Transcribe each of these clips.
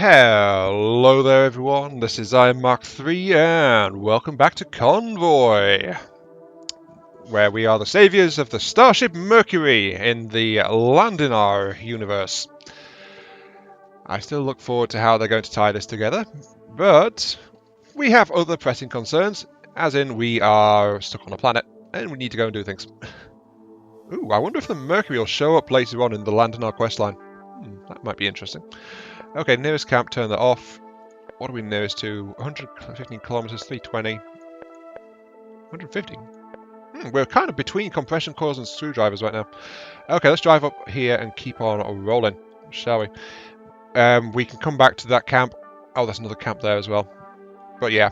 Hello there everyone, this is Mark III and welcome back to Convoy, where we are the saviours of the Starship Mercury in the Landinar universe. I still look forward to how they're going to tie this together, but we have other pressing concerns, as in we are stuck on a planet and we need to go and do things. Ooh, I wonder if the Mercury will show up later on in the Landinar questline. That might be interesting. Okay, nearest camp, turn that off. What are we nearest to? 115 kilometers, 320. 150? We're kind of between compression cores and screwdrivers right now. Okay, let's drive up here and keep on rolling, shall we? We can come back to that camp. Oh, there's another camp there as well. But yeah,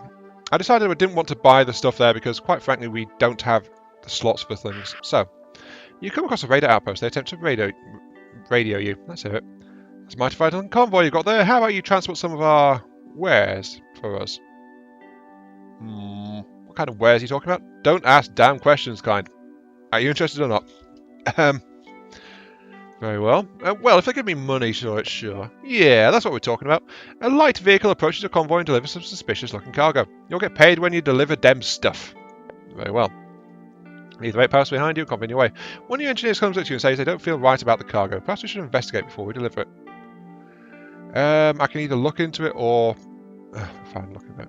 I decided I didn't want to buy the stuff there because, quite frankly, we don't have the slots for things. So, you come across a radar outpost. They attempt to radio you. That's it. That's mighty fine on Convoy you've got there. How about you transport some of our wares for us? What kind of wares are you talking about? Don't ask damn questions, kind. Are you interested or not? Very well. Well, if they give me money, sure. Yeah, that's what we're talking about. A light vehicle approaches a convoy and delivers some suspicious-looking cargo. You'll get paid when you deliver dem stuff. Very well. Leave the 8 posts behind you and continue your way. One of your engineers comes up to you and says they don't feel right about the cargo. Perhaps we should investigate before we deliver it. I can either look into it or... fine, look at it.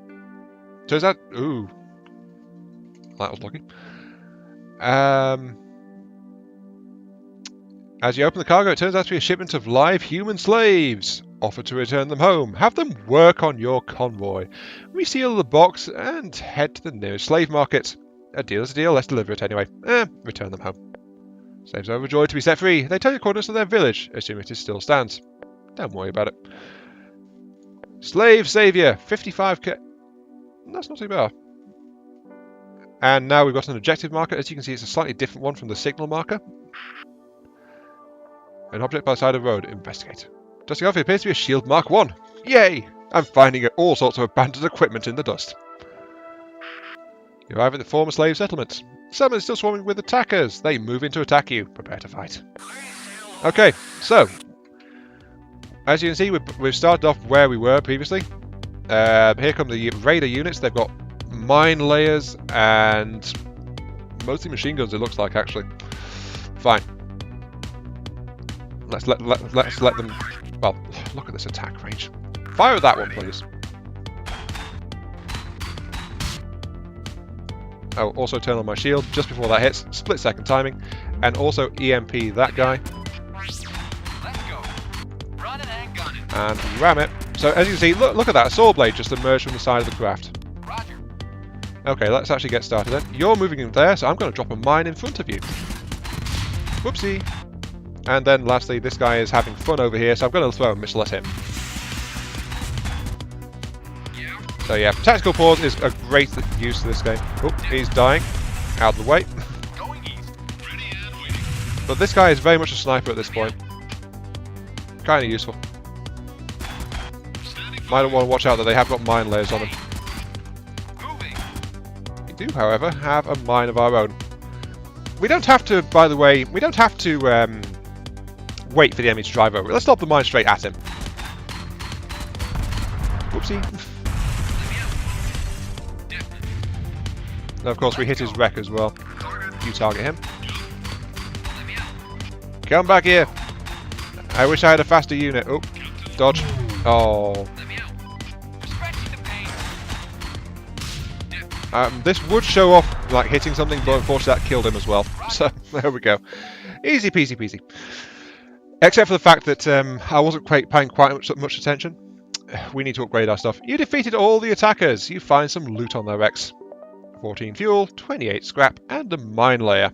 Turns out... Ooh. That was lucky. As you open the cargo, it turns out to be a shipment of live human slaves. Offer to return them home. Have them work on your convoy. Reseal the box and head to the nearest slave market. A deal is a deal, let's deliver it anyway. Return them home. Slaves are overjoyed to be set free. They tell you coordinates of their village, assuming it still stands. Don't worry about it. Slave Saviour, 55k. That's not too bad. And now we've got an objective marker. As you can see, it's a slightly different one from the signal marker. An object by the side of the road. Investigate. Dusting off, it appears to be a shield Mark 1. Yay! I'm finding all sorts of abandoned equipment in the dust. You arrive at the former slave settlement. Some is still swarming with attackers. They move in to attack you. Prepare to fight. Okay, so... as you can see, we've started off where we were previously. Here come the radar units. They've got mine layers and mostly machine guns, it looks like, actually. Fine. Let's let them... well, look at this attack range. Fire at that one, please. Oh, also turn on my shield just before that hits. Split second timing. And also EMP that guy. And ram it. So as you can see, look at that, a saw blade just emerged from the side of the craft. Roger. Okay, let's actually get started then. You're moving in there, so I'm going to drop a mine in front of you. Whoopsie. And then lastly, this guy is having fun over here, so I'm going to throw a missile at him. So yeah, tactical pause is a great use to this game. Oh, he's dying. Out of the way. But this guy is very much a sniper at this point. Kind of useful. Might want to watch out that they have got mine layers on them. We do, however, have a mine of our own. We don't have to, by the way, we don't have to wait for the enemy to drive over. Let's lob the mine straight at him. Whoopsie. And of course, we hit his wreck as well. You target him. Come back here. I wish I had a faster unit. Oh, dodge. Oh. This would show off like hitting something, but unfortunately that killed him as well. So there we go. Easy peasy peasy. Except for the fact that I wasn't quite paying quite much attention. We need to upgrade our stuff. You defeated all the attackers. You find some loot on their wrecks. 14 fuel, 28 scrap, and a mine layer.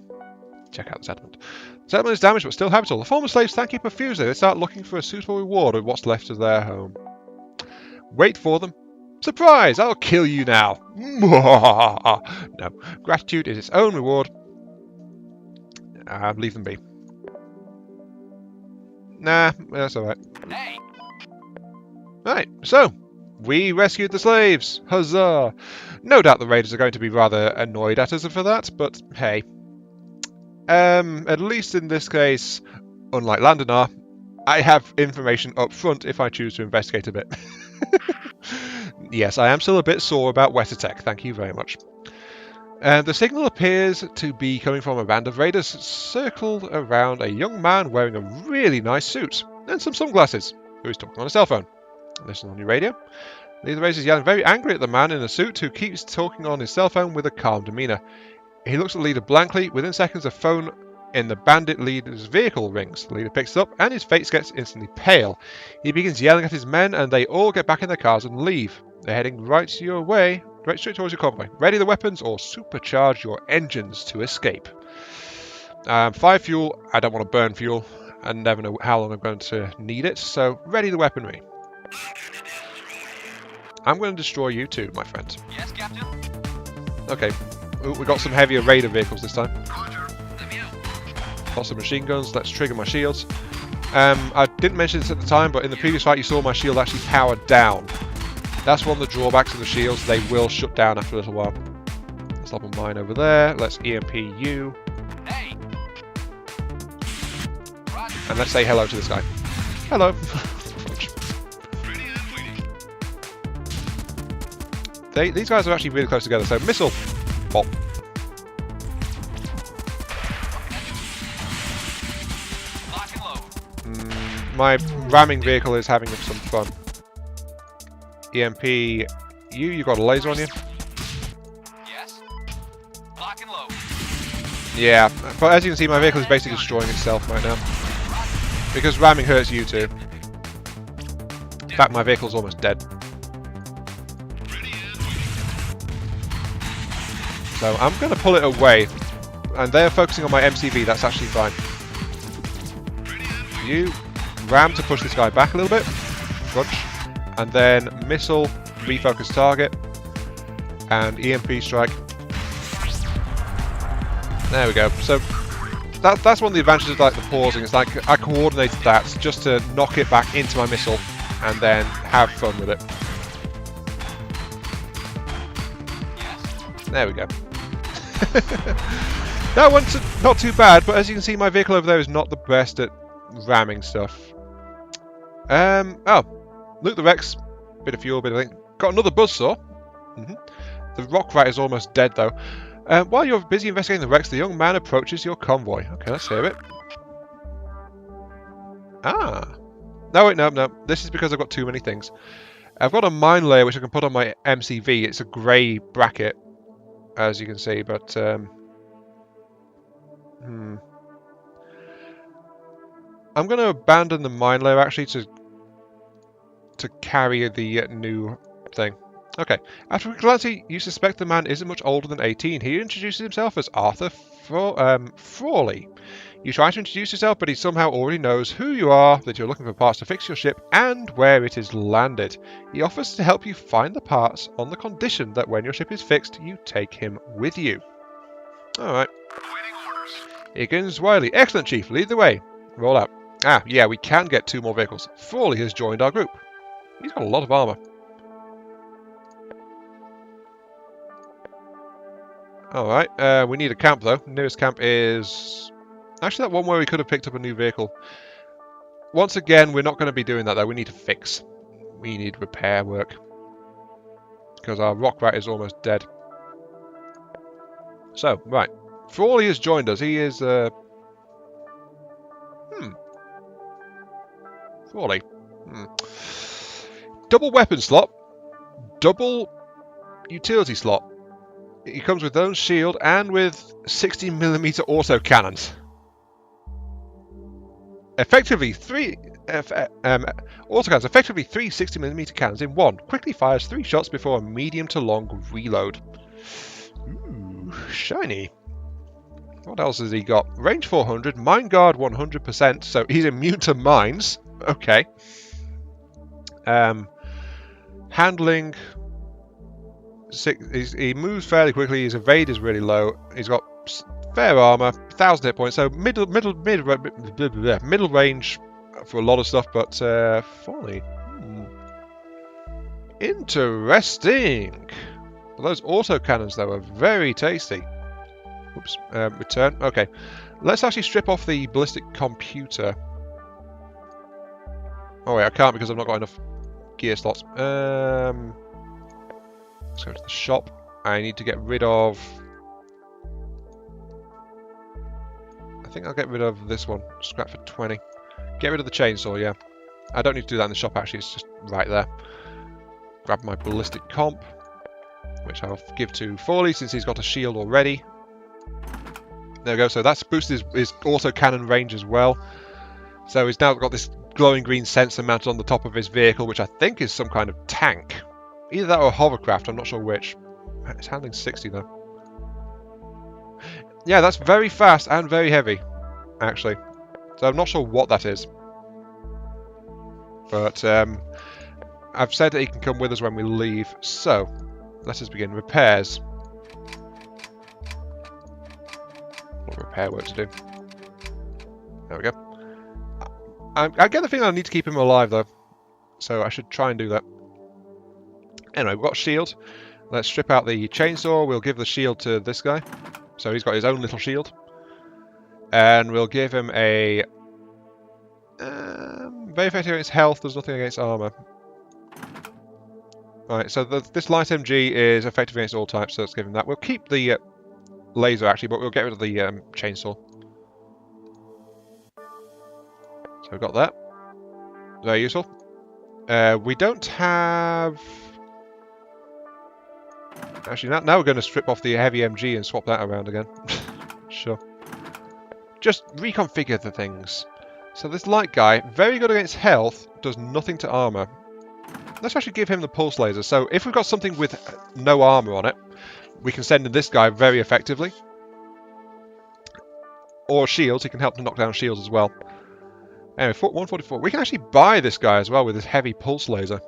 Check out the settlement. The settlement is damaged but still habitable. The former slaves thank you profusely. They start looking for a suitable reward with what's left of their home. Wait for them. Surprise! I'll kill you now. No. Gratitude is its own reward. Leave them be. Nah, that's alright. Hey. Right, so we rescued the slaves. Huzzah! No doubt the raiders are going to be rather annoyed at us for that, but hey. At least in this case, unlike Landinar, I have information up front if I choose to investigate a bit. Yes, I am still a bit sore about Wetatech, thank you very much. The signal appears to be coming from a band of raiders circled around a young man wearing a really nice suit and some sunglasses, who is talking on a cell phone. Listen on your radio. The raiders is yelling very angry at the man in the suit who keeps talking on his cell phone with a calm demeanour. He looks at the leader blankly. Within seconds, the phone in the bandit leader's vehicle rings. The leader picks it up and his face gets instantly pale. He begins yelling at his men and they all get back in their cars and leave. They're heading right your way, right straight towards your convoy. Ready the weapons or supercharge your engines to escape. 5 fuel. I don't want to burn fuel. I never know how long I'm going to need it, so ready the weaponry. I'm going to destroy you too, my friend. Yes, Captain. Okay. Ooh, we got some heavier raider vehicles this time. Roger. Let me out. Lots of machine guns. Let's trigger my shields. I didn't mention this at the time, but in the previous fight you saw my shield actually powered down. That's one of the drawbacks of the shields. They will shut down after a little while. Let's lob a mine over there. Let's EMP you. Hey. Roger. And let's say hello to this guy. Hello. Ready and waiting. These guys are actually really close together. So missile. Bop. Lock and load. My ramming vehicle is having some fun. EMP you got a laser on you? Yes. Lock and load. Yeah, but as you can see my vehicle is basically destroying itself right now. Because ramming hurts you too. In fact, my vehicle's almost dead. So I'm going to pull it away. And they're focusing on my MCV, that's actually fine. You ram to push this guy back a little bit. Crunch. And then missile, refocus target. And EMP strike. There we go. So that's one of the advantages of like the pausing. It's like I coordinated that just to knock it back into my missile and then have fun with it. There we go. That went not too bad, but as you can see my vehicle over there is not the best at ramming stuff. Oh, loot the wrecks. Bit of fuel, bit of thing. Got another buzzsaw. The rock rat is almost dead though. While you're busy investigating the wrecks, the young man approaches your convoy. Okay, let's hear it. Ah. No, wait, no. This is because I've got too many things. I've got a mine layer which I can put on my MCV. It's a grey bracket, as you can see, but... I'm going to abandon the mine layer, actually, to carry the new thing. Okay. After a glance, you suspect the man isn't much older than 18. He introduces himself as Arthur Frawley. You try to introduce yourself, but he somehow already knows who you are, that you're looking for parts to fix your ship, and where it is landed. He offers to help you find the parts on the condition that when your ship is fixed, you take him with you. Alright. Higgins, Wiley. Excellent, Chief. Lead the way. Roll out. Ah, yeah, we can get 2 more vehicles. Frawley has joined our group. He's got a lot of armour. Alright, we need a camp though. Nearest camp is... actually that one where we could have picked up a new vehicle. Once again, we're not going to be doing that though. We need to fix. We need repair work. Because our rock rat is almost dead. So, right. Frawley has joined us. He is... Frawley. Double weapon slot. Double utility slot. He comes with his own shield and with 60mm auto cannons. Effectively, three 60mm cannons in one. Quickly fires 3 shots before a medium to long reload. Ooh, shiny. What else has he got? Range 400, mine guard 100%, so he's immune to mines. Okay. Handling. He moves fairly quickly. His evade is really low. He's got fair armor, 1,000 hit points. So middle range for a lot of stuff, but Frawley. Interesting. Those auto cannons though are very tasty. Oops. Return. Okay. Let's actually strip off the ballistic computer. Oh wait, I can't because I've not got enough gear slots. Let's go to the shop. I need to get rid of... I think I'll get rid of this one. Scrap for 20. Get rid of the chainsaw, yeah. I don't need to do that in the shop actually, it's just right there. Grab my ballistic comp, which I'll give to Frawley since he's got a shield already. There we go, so that's boosted his auto-cannon range as well. So he's now got this glowing green sensor mounted on the top of his vehicle, which I think is some kind of tank. Either that or a hovercraft, I'm not sure which. It's handling 60 though. Yeah, that's very fast and very heavy, actually. So I'm not sure what that is. But I've said that he can come with us when we leave. So, let us begin. Repairs. What repair work to do? There we go. I get the feeling I need to keep him alive though. So I should try and do that. Anyway, we've got shield. Let's strip out the chainsaw. We'll give the shield to this guy. So he's got his own little shield. And we'll give him a... very effective against health, there's nothing against armour. Alright, so this light MG is effective against all types, so let's give him that. We'll keep the laser actually, but we'll get rid of the chainsaw. So we've got that. Very useful. We don't have... Actually, now we're going to strip off the heavy MG and swap that around again. Sure. Just reconfigure the things. So this light guy, very good against health, does nothing to armour. Let's actually give him the pulse laser. So if we've got something with no armour on it, we can send in this guy very effectively. Or shields, he can help to knock down shields as well. Anyway, 144. We can actually buy this guy as well with his heavy pulse laser.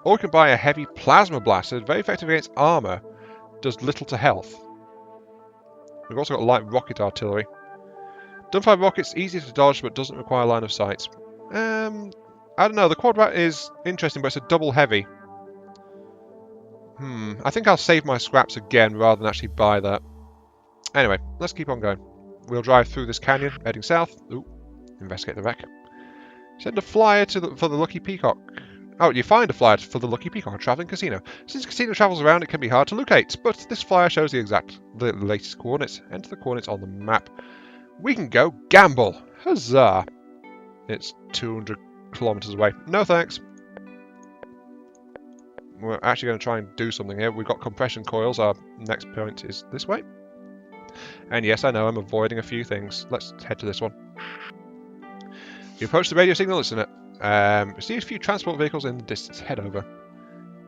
Or we can buy a heavy plasma blaster, very effective against armour, does little to health. We've also got light rocket artillery. Dumbfire rockets, easy to dodge, but doesn't require line of sight. I don't know, the quadrat is interesting, but it's a double heavy. I think I'll save my scraps again rather than actually buy that. Anyway, let's keep on going. We'll drive through this canyon, heading south. Ooh, investigate the wreck. Send a flyer for the Lucky Peacock. Oh, you find a flyer for the Lucky Peacock, a travelling casino. Since the casino travels around, it can be hard to locate, but this flyer shows the latest coordinates. Enter the coordinates on the map. We can go gamble! Huzzah! It's 200 kilometres away. No thanks. We're actually going to try and do something here. We've got compression coils. Our next point is this way. And yes, I know, I'm avoiding a few things. Let's head to this one. You approach the radio signal, listen it. See a few transport vehicles in the distance. Head over.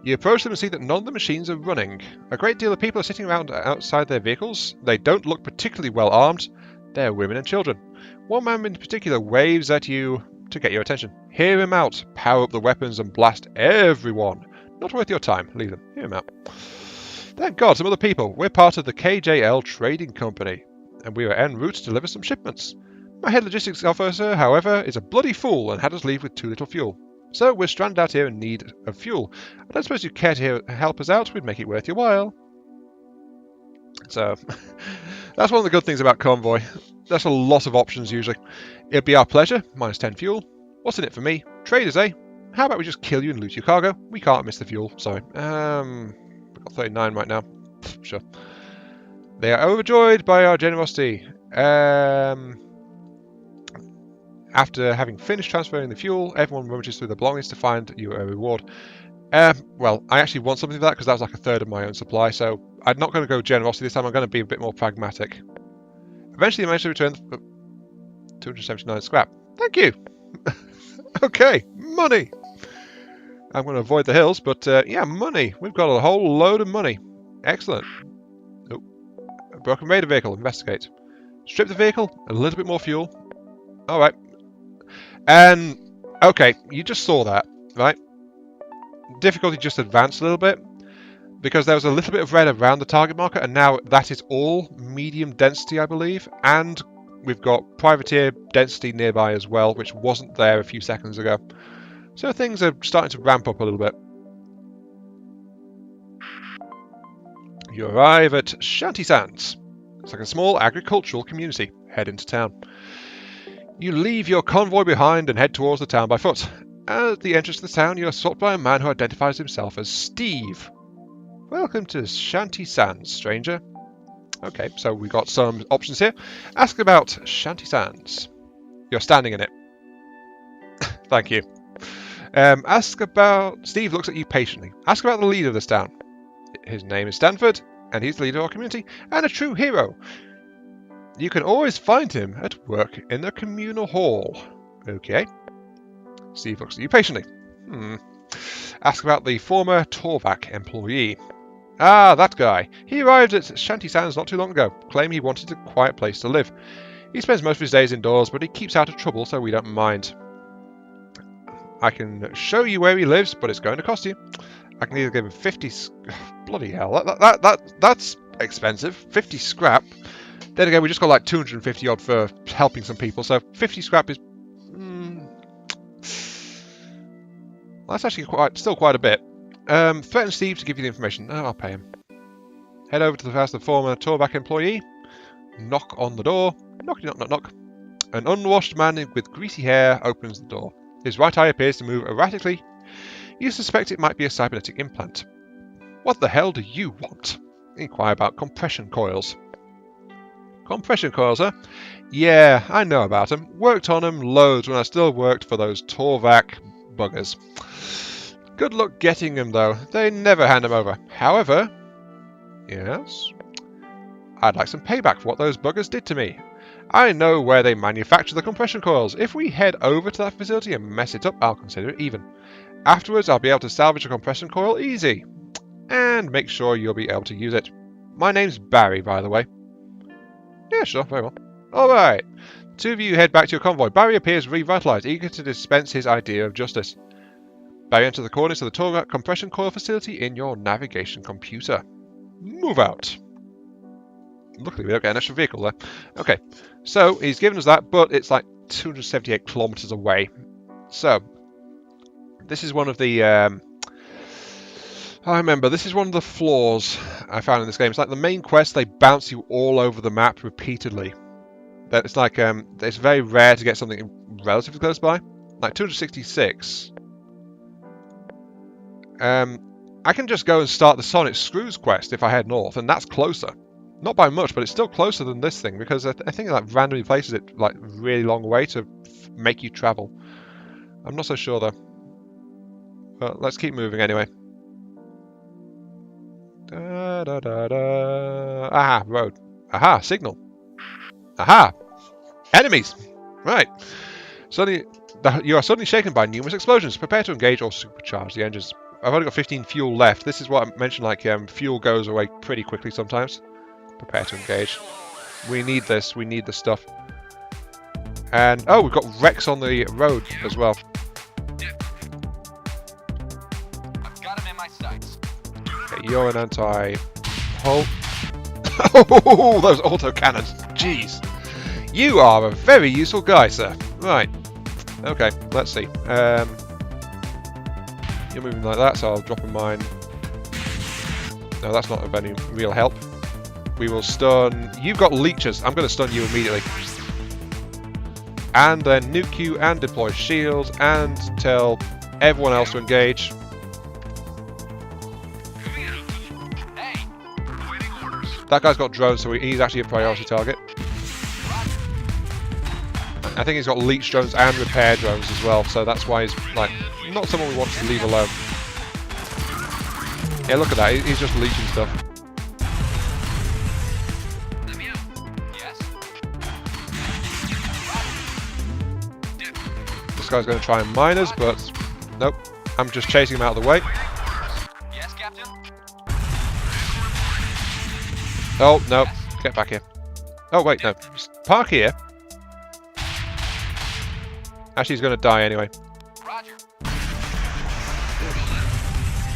You approach them and see that none of the machines are running. A great deal of people are sitting around outside their vehicles. They don't look particularly well armed. They're women and children. One man in particular waves at you to get your attention. Hear him out. Power up the weapons and blast everyone. Not worth your time. Leave them. Hear him out. Thank God, some other people. We're part of the KJL Trading Company, and we are en route to deliver some shipments. My head logistics officer, however, is a bloody fool and had us leave with too little fuel. So we're stranded out here in need of fuel. I don't suppose you care to help us out? We'd make it worth your while. So, that's one of the good things about Convoy. There's a lot of options usually. It'd be our pleasure, minus 10 fuel. What's in it for me? Traders, eh? How about we just kill you and loot your cargo? We can't miss the fuel, sorry. We've got 39 right now. Sure. They are overjoyed by our generosity. After having finished transferring the fuel, everyone rummages through their belongings to find you a reward. Well, I actually want something for that because that was like a third of my own supply, so I'm not going to go generosity this time. I'm going to be a bit more pragmatic. Eventually, I managed to return 279 scrap. Thank you. Okay, money. I'm going to avoid the hills, but yeah, money. We've got a whole load of money. Excellent. Oh, a broken radar vehicle. Investigate. Strip the vehicle. A little bit more fuel. All right. And okay, you just saw that, right? Difficulty just advanced a little bit because there was a little bit of red around the target marker, and now that is all medium density, I believe. And we've got privateer density nearby as well, which wasn't there a few seconds ago. So things are starting to ramp up a little bit. You arrive at Shanty Sands. It's like a small agricultural community. Head into town. You leave your convoy behind and head towards the town by foot. At the entrance to the town, you are sought by a man who identifies himself as Steve. Welcome to Shanty Sands, stranger. Okay, so we got some options here. Ask about Shanty Sands. You're standing in it. Thank you. Ask about... Steve looks at you patiently. Ask about the leader of this town. His name is Stanford, and he's the leader of our community, and a true hero. You can always find him at work in the communal hall. Okay. Steve looks at you patiently. Ask about the former Torvac employee. Ah, that guy. He arrived at Shanty Sands not too long ago, claiming he wanted a quiet place to live. He spends most of his days indoors, but he keeps out of trouble, so we don't mind. I can show you where he lives, but it's going to cost you. I can either give him 50... Bloody hell, that's expensive. 50 scrap. Then again, we just got like 250 odd for helping some people, so 50 scrap is... That's actually still quite a bit. Threaten Steve to give you the information. Oh, I'll pay him. Head over to the house of the former Torvac employee. Knock on the door. Knock, knock, knock, knock. An unwashed man with greasy hair opens the door. His right eye appears to move erratically. You suspect it might be a cybernetic implant. What the hell do you want? Inquire about compression coils. Compression coils, huh? Yeah, I know about them. Worked on them loads when I still worked for those Torvac buggers. Good luck getting them, though. They never hand them over. However, yes, I'd like some payback for what those buggers did to me. I know where they manufacture the compression coils. If we head over to that facility and mess it up, I'll consider it even. Afterwards, I'll be able to salvage a compression coil easy. And make sure you'll be able to use it. My name's Barry, by the way. Yeah, sure, very well. Alright. Two of you head back to your convoy. Barry appears revitalized, eager to dispense his idea of justice. Barry enters the coordinates of the Torvac compression coil facility in your navigation computer. Move out. Luckily, we don't get an extra vehicle there. Okay, so he's given us that, but it's like 278 kilometers away. So, this is one of the... I remember, this is one of the flaws I found in this game. It's like the main quest, they bounce you all over the map repeatedly. It's like, it's very rare to get something relatively close by. Like 266. I can just go and start the Sonic Screws quest if I head north, and that's closer. Not by much, but it's still closer than this thing, because I think it like randomly places it like really long way to make you travel. I'm not so sure though. But let's keep moving anyway. Da, da, da, da. Aha, road. Aha, signal. Aha! Enemies! Right. Suddenly, you are suddenly shaken by numerous explosions. Prepare to engage or supercharge the engines. I've only got 15 fuel left. This is what I mentioned, like fuel goes away pretty quickly sometimes. Prepare to engage. We need this. We need the stuff. And, oh, we've got wrecks on the road as well. I've got him in my sights. Okay, you're an anti-hull. Oh, those autocannons. Jeez. You are a very useful guy, sir. Right. Okay, let's see. You're moving like that, so I'll drop a mine. No, that's not of any real help. We will stun... You've got leeches. I'm going to stun you immediately. And then nuke you and deploy shields and tell everyone else to engage. That guy's got drones, so he's actually a priority target. I think he's got leech drones and repair drones as well, so that's why he's like not someone we want to leave alone. Yeah, look at that, he's just leeching stuff. This guy's going to try and mine us, but nope. I'm just chasing him out of the way. Yes, Captain. Oh, no. Get back here. Oh, wait, no. Just park here. Actually, he's going to die anyway. Roger.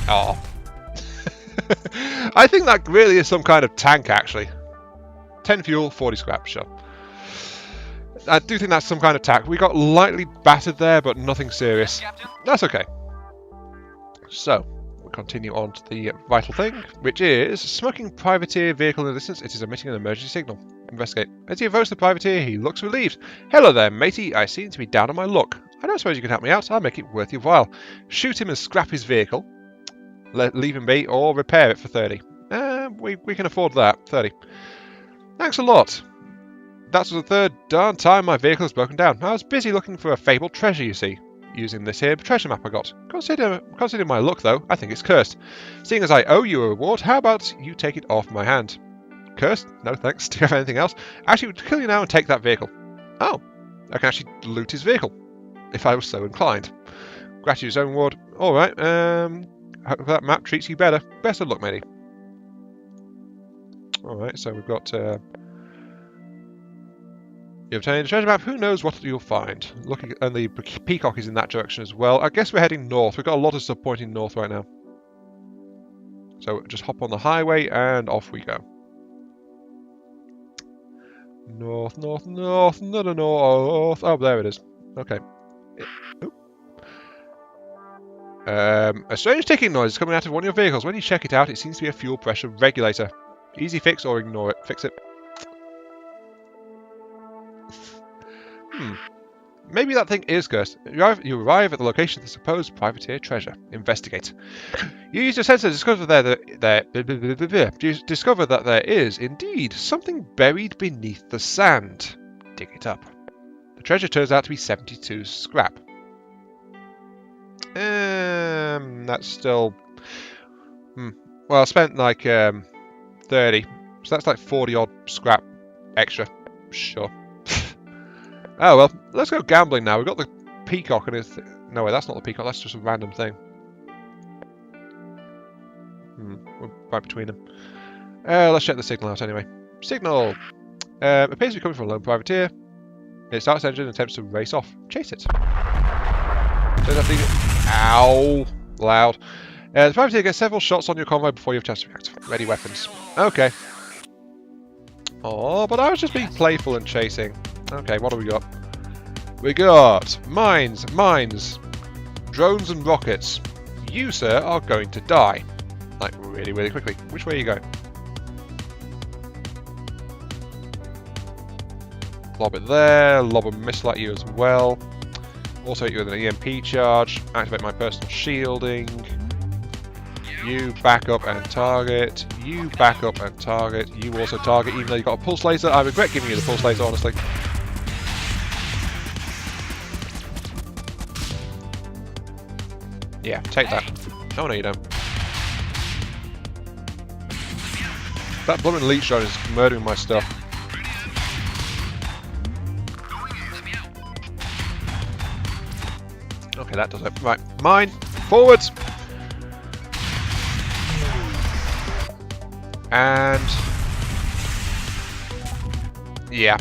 Oh. I think that really is some kind of tank, actually. 10 fuel, 40 scrap, sure. I do think that's some kind of tank. We got lightly battered there, but nothing serious. Captain. That's okay. So, we'll continue on to the vital thing, which is smoking privateer vehicle in the distance. It is emitting an emergency signal. Investigate. As he approaches the privateer, he looks relieved. Hello there, matey. I seem to be down on my luck. I don't suppose you can help me out. I'll make it worth your while. Shoot him and scrap his vehicle. Leave him be, or repair it for 30. We can afford that. 30. Thanks a lot. That's the third darn time my vehicle has broken down. I was busy looking for a fabled treasure, you see. Using this here treasure map I got. Consider my luck, though. I think it's cursed. Seeing as I owe you a reward, how about you take it off my hand? Cursed? No thanks. Do you have anything else? Actually, we'll kill you now and take that vehicle. Oh, I can actually loot his vehicle, if I was so inclined. Gratitude's own reward. Alright, hope that map treats you better. Best of luck, matey. Alright, so we've got... You obtain a treasure map, who knows what you'll find. Looking, and the peacock is in that direction as well. I guess we're heading north. We've got a lot of stuff pointing north right now. So just hop on the highway and off we go. North, north, north, no, north. Oh, there it is. Okay. A strange ticking noise is coming out of one of your vehicles. When you check it out, it seems to be a fuel pressure regulator. Easy fix or ignore it. Fix it. Maybe that thing is cursed. You arrive at the location of the supposed privateer treasure. Investigate. You use your sensor to discover that there is, indeed, something buried beneath the sand. Dig it up. The treasure turns out to be 72 scrap. That's still... Well, I spent like 30, so that's like 40 odd scrap extra. Sure. Oh well, let's go gambling now. We've got the peacock and it's... No way, that's not the peacock, that's just a random thing. We're right between them. Let's check the signal out anyway. Signal! Appears to be coming from a lone privateer. It starts engine and attempts to race off. Chase it. Ow! Loud. The privateer gets several shots on your convoy before you have a chance to react. Ready weapons. Okay. Oh, but I was just being playful and chasing. Okay, what do we got? We got mines, drones and rockets. You, sir, are going to die. Like, really, really quickly. Which way are you going? Lob it there, lob a missile at you as well. Also hit you with an EMP charge. Activate my personal shielding. You back up and target. You back up and target. You also target, even though you've got a pulse laser. I regret giving you the pulse laser, honestly. Yeah, take that. Oh no, you don't. That blooming leech drone is murdering my stuff. Okay, that does it. Right, mine, forwards! And... yeah.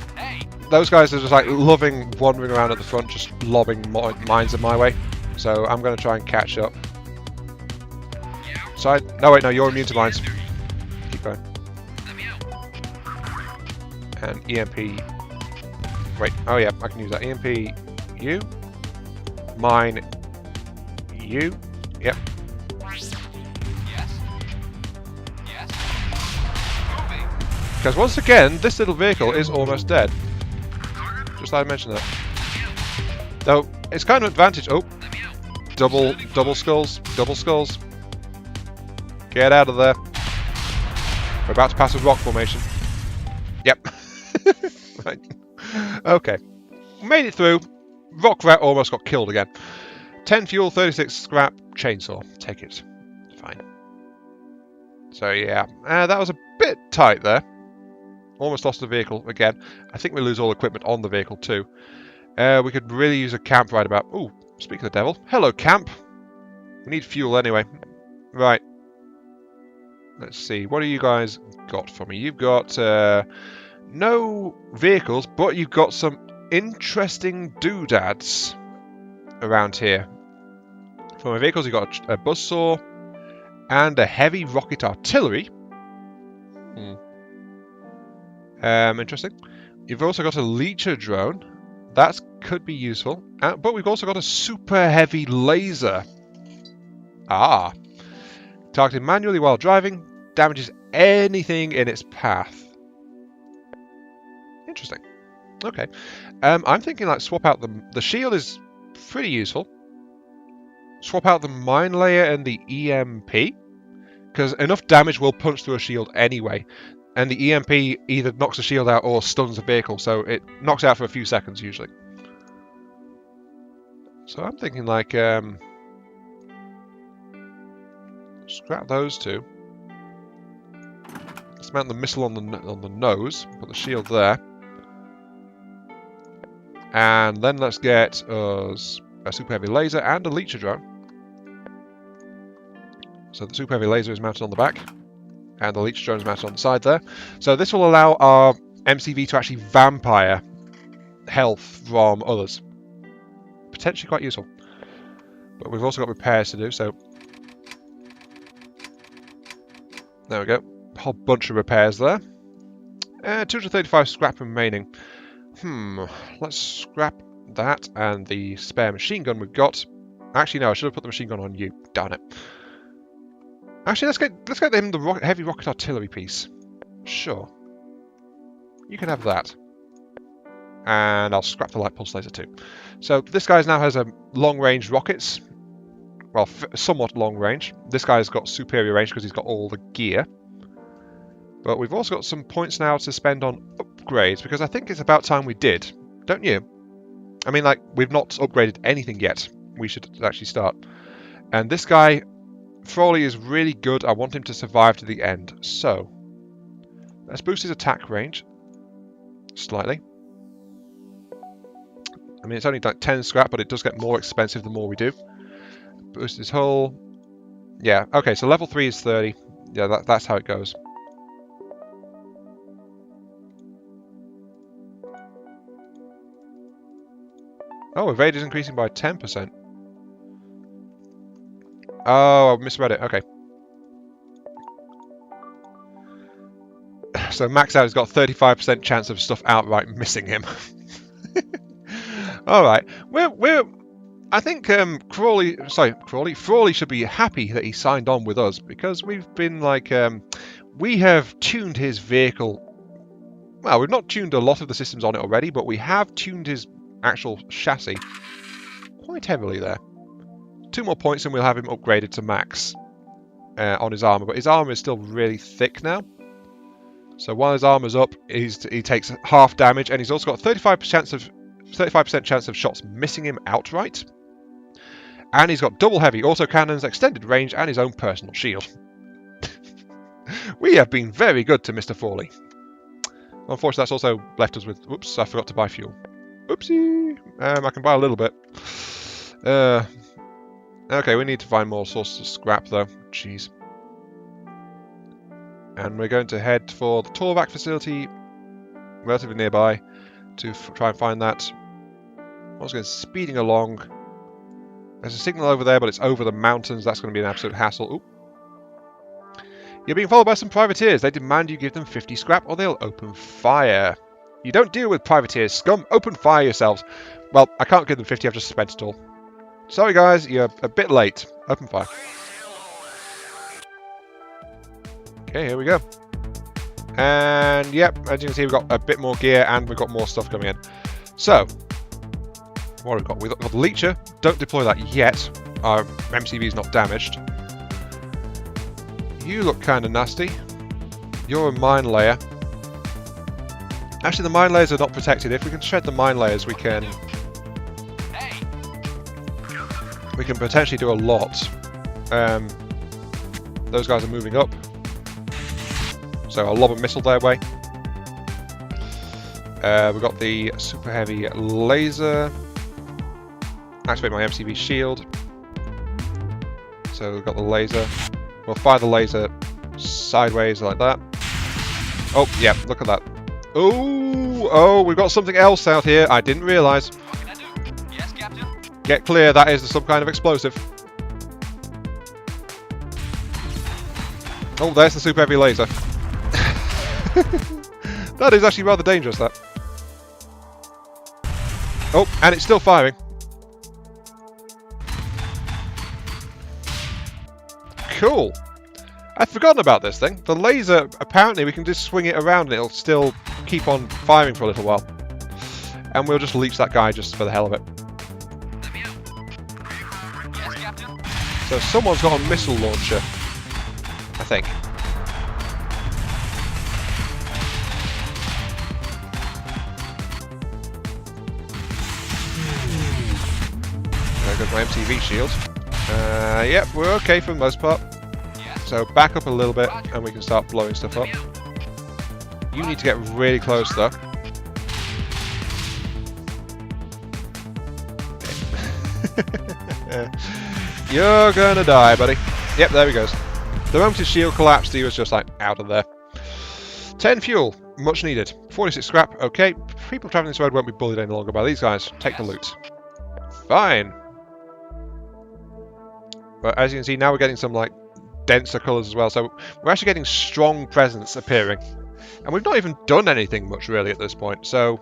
Those guys are just like loving wandering around at the front, just lobbing mines in my way. So I'm going to try and catch up. Side. No, wait, no, you're immune to mines. Keep going. And EMP. Wait, oh yeah, I can use that. EMP. You. Mine. You. Yep. Yes. Yes. Because once again, this little vehicle is almost dead. Just thought I'd mention that. Though, it's kind of an advantage. Oh. Double skulls. Get out of there. We're about to pass a rock formation. Yep. Right. Okay. Made it through. Rock rat almost got killed again. 10 fuel, 36 scrap, chainsaw. Take it. Fine. So yeah, that was a bit tight there. Almost lost the vehicle again. I think we lose all equipment on the vehicle too. We could really use a camp right about... Ooh, speak of the devil. Hello, camp. We need fuel anyway. Right. Let's see. What do you guys got for me? You've got no vehicles, but you've got some interesting doodads around here. For my vehicles, you've got a buzzsaw and a heavy rocket artillery. Interesting. You've also got a leecher drone. That could be useful. But we've also got a super heavy laser. Ah. Targeted manually while driving. Damages anything in its path. Interesting. Okay. I'm thinking like swap out the shield is Pretty useful. Swap out the mine layer and the EMP, because enough damage will punch through a shield anyway, and the EMP either knocks the shield out or stuns the vehicle, so it knocks out for a few seconds usually. So I'm thinking like scrap those two. Let's mount the missile on the nose, put the shield there, and then let's get us a super heavy laser and a leecher drone. So the super heavy laser is mounted on the back, and the leecher drone is mounted on the side there. So this will allow our MCV to actually vampire health from others. Potentially quite useful. But we've also got repairs to do, so there we go. A whole bunch of repairs there. 235 scrap remaining. Let's scrap that and the spare machine gun we've got. Actually, no, I should have put the machine gun on you. Darn it. Actually, let's get him the heavy rocket artillery piece. Sure. You can have that. And I'll scrap the light pulse laser too. So this guy now has a long-range rockets. Well, somewhat long range. This guy's got superior range because he's got all the gear. But we've also got some points now to spend on upgrades, because I think it's about time we did. Don't you? I mean, like, we've not upgraded anything yet. We should actually start. And this guy, Frawley, is really good. I want him to survive to the end. So, let's boost his attack range slightly. I mean, it's only like 10 scrap, but it does get more expensive the more we do. Boost his hull. Yeah, okay, so level 3 is 30. Yeah, that's how it goes. Oh, evade is increasing by 10%. Oh, I misread it. Okay. So max out has got 35% chance of stuff outright missing him. All right. I think Frawley should be happy that he signed on with us, because we've been like we have tuned his vehicle. Well, we've not tuned a lot of the systems on it already, but we have tuned his actual chassis quite heavily there. 2 more points and we'll have him upgraded to max on his armor, but his armor is still really thick now. So while his armor's up, he takes half damage, and he's also got 35% chance of shots missing him outright. And he's got double heavy autocannons, extended range, and his own personal shield. We have been very good to Mr. Frawley. Unfortunately, that's also left us with... Oops, I forgot to buy fuel. Oopsie! I can buy a little bit. Okay, we need to find more sources of scrap, though. Jeez. And we're going to head for the Torvac facility, relatively nearby, to try and find that. I was going speeding along. There's a signal over there, but it's over the mountains. That's going to be an absolute hassle. Oop. You're being followed by some privateers. They demand you give them 50 scrap or they'll open fire. You don't deal with privateers, scum. Open fire yourselves. Well, I can't give them 50. I've just spent it all. Sorry, guys. You're a bit late. Open fire. Okay, here we go. And, yep, as you can see, we've got a bit more gear and we've got more stuff coming in. So, what have we got? We've got the Leecher. Don't deploy that yet. Our MCV is not damaged. You look kind of nasty. You're a mine layer. Actually, the mine layers are not protected. If we can shred the mine layers, we can potentially do a lot. Those guys are moving up. So I'll lob a missile their way. We've got the super heavy laser. Activate my MCV shield. So we've got the laser. We'll fire the laser sideways like that. Oh, yeah, look at that. Oh, we've got something else out here. I didn't realise. What can I do? Yes, Captain. Get clear, that is some kind of explosive. Oh, there's the super heavy laser. That is actually rather dangerous, that. Oh, and it's still firing. Cool. I'd forgotten about this thing. The laser, apparently we can just swing it around and it'll still keep on firing for a little while. And we'll just leech that guy just for the hell of it. Let me out. So someone's got a missile launcher, I think. There goes my MTV shield. Yep, we're okay for the most part. So back up a little bit and we can start blowing stuff up. You need to get really close though. You're gonna die, buddy. Yep, there he goes. The moment his shield collapsed, he was just like out of there. 10 fuel, much needed. 46 scrap, okay. People traveling this road won't be bullied any longer by these guys. Take the loot. Fine. But as you can see, now we're getting some like denser colours as well, so we're actually getting strong presence appearing. And we've not even done anything much really at this point, so...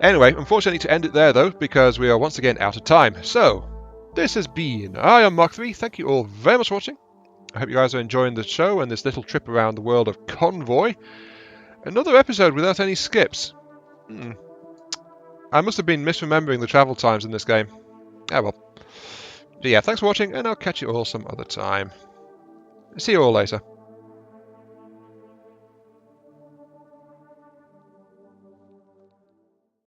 Anyway, unfortunately to end it there though, because we are once again out of time. So, this has been I am Mark 3. Thank you all very much for watching. I hope you guys are enjoying the show and this little trip around the world of Convoy. Another episode without any skips. I must have been misremembering the travel times in this game. Ah well. But yeah, thanks for watching, and I'll catch you all some other time. See you all later.